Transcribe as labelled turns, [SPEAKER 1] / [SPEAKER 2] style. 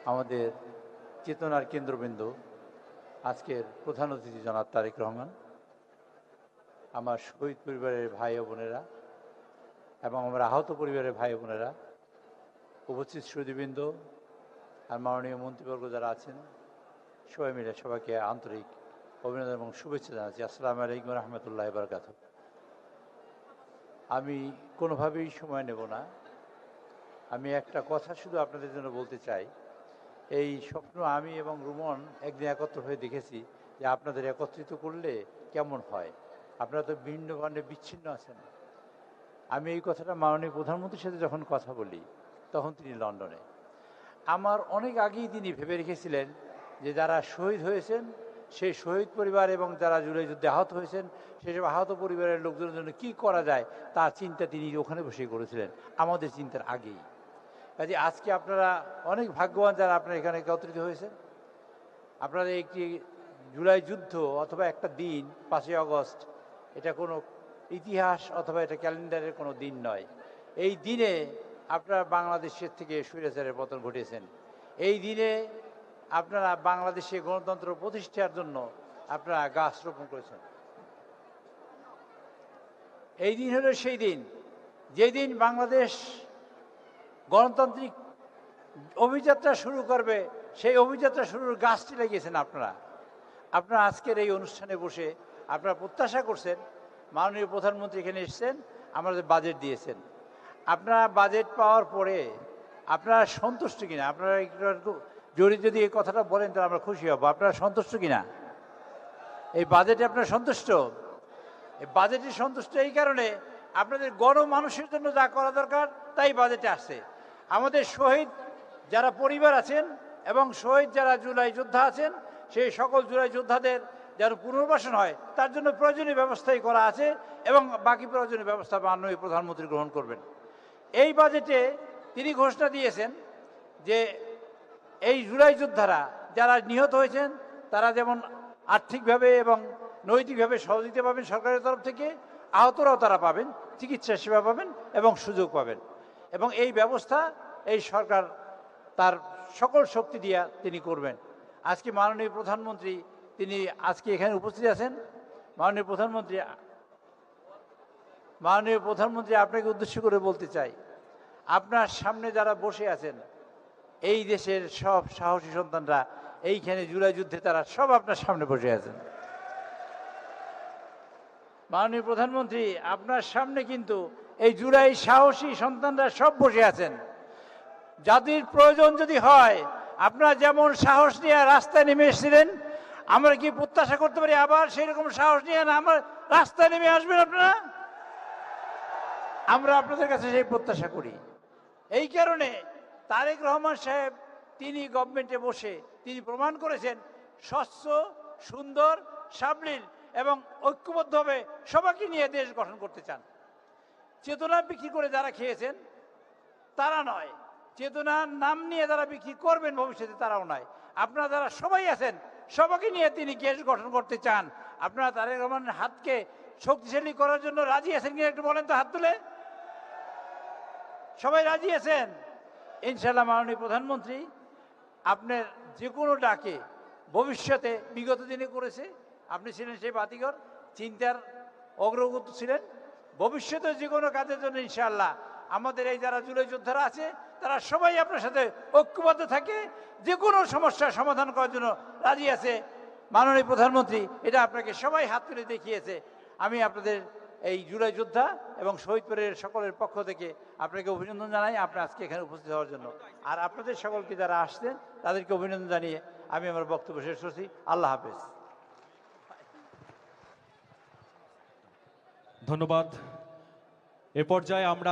[SPEAKER 1] আমাদের চেতনার কেন্দ্রবিন্দু আজকের প্রধান অতিথি জনাব তারেক রহমান, আমার শহীদ পরিবারের ভাই ও বোনেরা এবং আমার আহত পরিবারের ভাই ও বোনেরা, উপস্থিত সুধীবৃন্দ আর মাননীয় মন্ত্রীবর্গ যারা আছেন, সবাই মিলে সবাইকে আন্তরিক অভিনন্দন এবং শুভেচ্ছা জানাচ্ছি। আসসালামু আলাইকুম রহমতুল্লাহ বারকাতুহু। আমি কোনোভাবেই সময় নেব না। আমি একটা কথা শুধু আপনাদের জন্য বলতে চাই। এই স্বপ্ন আমি এবং রুমন একদিন একত্র হয়ে দেখেছি যে আপনাদের একত্রিত করলে কেমন হয়। আপনারা তো ভিন্ন ভান্ডে বিচ্ছিন্ন আছেন। আমি এই কথাটা মাননীয় প্রধানমন্ত্রীর সাথে যখন কথা বলি, তখন তিনি লন্ডনে। আমার অনেক আগেই তিনি ভেবে রেখেছিলেন যে যারা শহীদ হয়েছেন সেই শহীদ পরিবার এবং যারা জুলাই যুদ্ধে আহত হয়েছেন সেসব আহত পরিবারের লোকজনের জন্য কী করা যায় তার চিন্তা তিনি ওখানে বসেই করেছিলেন, আমাদের চিন্তার আগেই। কাজে আজকে আপনারা অনেক ভাগ্যবান যারা আপনারা এখানে একত্রিত হয়েছেন। আপনাদের একটি জুলাই যুদ্ধ অথবা একটা দিন 5ই আগস্ট, এটা কোনো ইতিহাস অথবা এটা ক্যালেন্ডারের কোনো দিন নয়। এই দিনে আপনারা বাংলাদেশের থেকে স্বৈরাচারের পতন ঘটিয়েছেন। এই দিনে আপনারা বাংলাদেশে গণতন্ত্র প্রতিষ্ঠার জন্য আপনারা গাছ রোপণ করেছেন। এই দিন হলো সেই দিন যেদিন বাংলাদেশ গণতান্ত্রিক অভিযাত্রা শুরু করবে, সেই অভিযাত্রা শুরুর গাছটি লাগিয়েছেন আপনারা। আপনারা আজকের এই অনুষ্ঠানে বসে আপনারা প্রত্যাশা করছেন, মাননীয় প্রধানমন্ত্রী এখানে এসেছেন, আমাদের বাজেট দিয়েছেন। আপনারা বাজেট পাওয়ার পরে আপনারা সন্তুষ্ট কিনা, আপনারা একটু জোরে যদি এই কথাটা বলেন তাহলে আমরা খুশি হব। আপনারা সন্তুষ্ট কিনা এই বাজেটে? আপনারা সন্তুষ্ট? এই বাজেটে সন্তুষ্ট এই কারণে আপনাদের গণমানুষের জন্য যা করা দরকার তাই বাজেটে আসছে। আমাদের শহীদ যারা পরিবার আছেন এবং শহীদ যারা জুলাই যোদ্ধা আছেন, সেই সকল জুলাই যোদ্ধাদের যেন পুনর্বাসন হয় তার জন্য প্রয়োজনীয় ব্যবস্থাই করা আছে এবং বাকি প্রয়োজনীয় ব্যবস্থা মাননীয় প্রধানমন্ত্রী গ্রহণ করবেন। এই বাজেটে তিনি ঘোষণা দিয়েছেন যে এই জুলাই যোদ্ধারা যারা নিহত হয়েছেন তারা যেমন আর্থিকভাবে এবং নৈতিকভাবে সহযোগিতা পাবেন সরকারের তরফ থেকে, আহতরাও তারা পাবেন, চিকিৎসা সেবা পাবেন এবং সুযোগ পাবেন। এবং এই ব্যবস্থা এই সরকার তার সকল শক্তি দিয়ে তিনি করবেন। আজকে মাননীয় প্রধানমন্ত্রী তিনি আজকে এখানে উপস্থিত আছেন। মাননীয় প্রধানমন্ত্রী আপনাকে উদ্দেশ্য করে বলতে চাই, আপনার সামনে যারা বসে আছেন এই দেশের সব সাহসী সন্তানরা, এইখানে জুলাই যুদ্ধে তারা সব আপনার সামনে বসে আছেন। মাননীয় প্রধানমন্ত্রী, আপনার সামনে কিন্তু এই জুলাই সাহসী সন্তানরা সব বসে আছেন। জাতির প্রয়োজন যদি হয়, আপনারা যেমন সাহস নিয়ে রাস্তায় নেমে এসেছিলেন, আমরা কি প্রত্যাশা করতে পারি আবার সেই রকম সাহস নিয়ে না আমার রাস্তায় নেমে আসবেন আপনারা? আমরা আপনাদের কাছে সেই প্রত্যাশা করি। এই কারণে তারেক রহমান সাহেব তিনি গভর্নমেন্টে বসে তিনি প্রমাণ করেছেন স্বচ্ছ, সুন্দর, সাবলীল এবং ঐক্যবদ্ধভাবে সবাইকে নিয়ে দেশ গঠন করতে চান। চেতনা বিক্রি করে যারা খেয়েছেন তারা নয়, চেতনার নাম নিয়ে যারা বিক্রি করবেন ভবিষ্যতে তারাও নয়। আপনারা যারা সবাই আছেন সবাইকে নিয়ে তিনি দেশ গঠন করতে চান। আপনারা তারেক রহমানের হাতকে শক্তিশালী করার জন্য রাজি আছেন কিনা একটু বলেন তো, হাত তুলে। সবাই রাজি আছেন ইনশাআল্লাহ। মাননীয় প্রধানমন্ত্রী আপনার যে কোনো ডাকে ভবিষ্যতে বিগত দিনে করেছে, আপনি ছিলেন সেই বাতিঘর, চিন্তার অগ্রগতি ছিলেন। ভবিষ্যতে যে কোনো কাজের জন্য ইনশাআল্লাহ আমাদের এই যারা জুলাই যোদ্ধারা আছে তারা সবাই আপনার সাথে ঐক্যবদ্ধ থাকে, যে কোনো সমস্যার সমাধান করার জন্য রাজি আছে। মাননীয় প্রধানমন্ত্রী এটা আপনাকে সবাই হাত তুলে দেখিয়েছে। আমি আপনাদের এই জুলাই যোদ্ধা এবং শহীদ পরিবারের সকলের পক্ষ থেকে আপনাকে অভিনন্দন জানাই আপনি আজকে এখানে উপস্থিত হওয়ার জন্য। আর আপনাদের সকলকে যারা আসছেন তাদেরকে অভিনন্দন জানিয়ে আমি আমার বক্তব্য শেষ করছি। আল্লাহ হাফেজ।
[SPEAKER 2] ধন্যবাদ। এ পর্যায়ে আমরা